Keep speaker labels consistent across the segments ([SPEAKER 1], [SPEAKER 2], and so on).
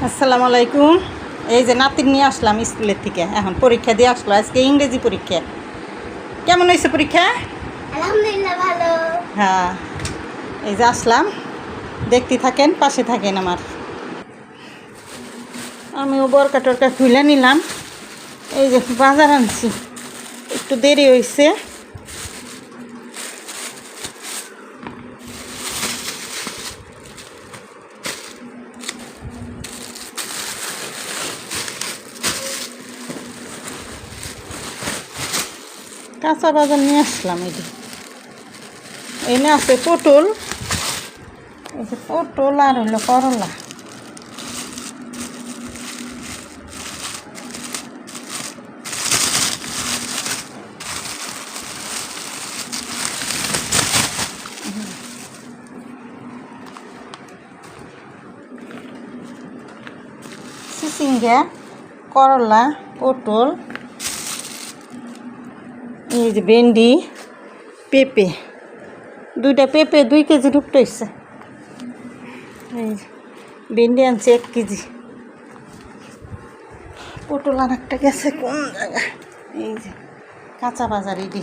[SPEAKER 1] আসসালামু আলাইকুম। এই যে নাতির নিয়ে আসলাম স্কুলের থেকে, এখন পরীক্ষা দিয়ে আসলো। আজকে ইংরেজি পরীক্ষা। কেমন হয়েছে পরীক্ষা?
[SPEAKER 2] আলহামদুলিল্লাহ ভালো।
[SPEAKER 1] হ্যাঁ, এই যে আসলাম, দেখতে থাকেন, পাশে থাকেন আমার। আমিও বরকা টরকা খুলে নিলাম। এই যে বাজার আনছি, একটু দেরি হয়েছে। কাঁচা বাজার নিয়ে আসলাম। এনে আছে পটল, এই যে পটল আর হইলো করলা। চিচিঙ্গা, করলা, পটল, এই যে ভেন্ডি, পেঁপে, দুইটা পেঁপে 2 কেজি ঢুকতেছে। এই যে ভেন্ডি আনছে 1 কেজি, পটল আর একটা গেছে কোন জায়গায়। এই যে কাঁচা বাজার, এডি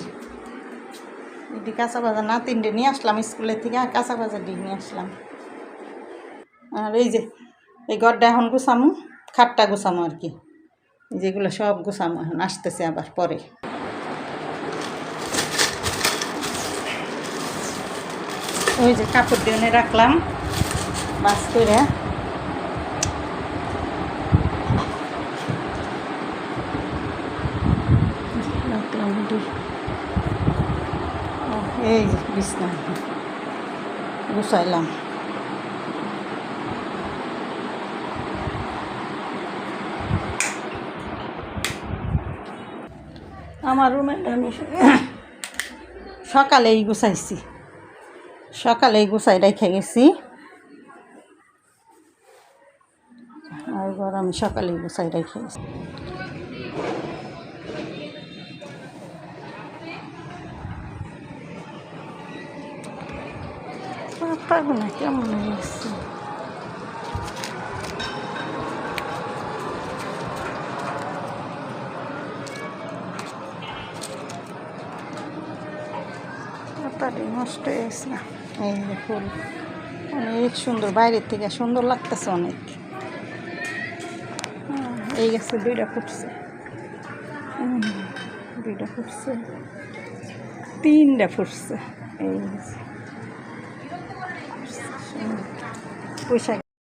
[SPEAKER 1] কাঁচা বাজার না 3টে নিয়ে আসলাম স্কুলের থেকে, আর কাঁচা বাজার দিয়ে নিয়ে আসলাম। আর এই যে এই ঘরটা এখন গুছামু, খাটটা গুছামু আর কি। যেগুলো সব গুছামু, এখন আসতেছে আবার পরে। ওই যে কাপড় দিয়ে রাখলাম বাস করে। রাখলাম এই যে বিছনা গুছাইলাম। আমার রুমে আমি সকালেই গুছাইছি, সকালেই গুছাই রেখে গেছি। আর ঘর আমি সকালেই গুছাই রেখে গেছি। পাতাগুলো কেমন হয়েছে? পাতাটি নষ্ট হয়ে গেছে না। এই যে ফুল অনেক সুন্দর, বাইরের থেকে সুন্দর লাগতেছে অনেক। এই গাছে 2টা ফুটছে, 2টা ফুটছে, 3টা ফুটছে। এই পয়সা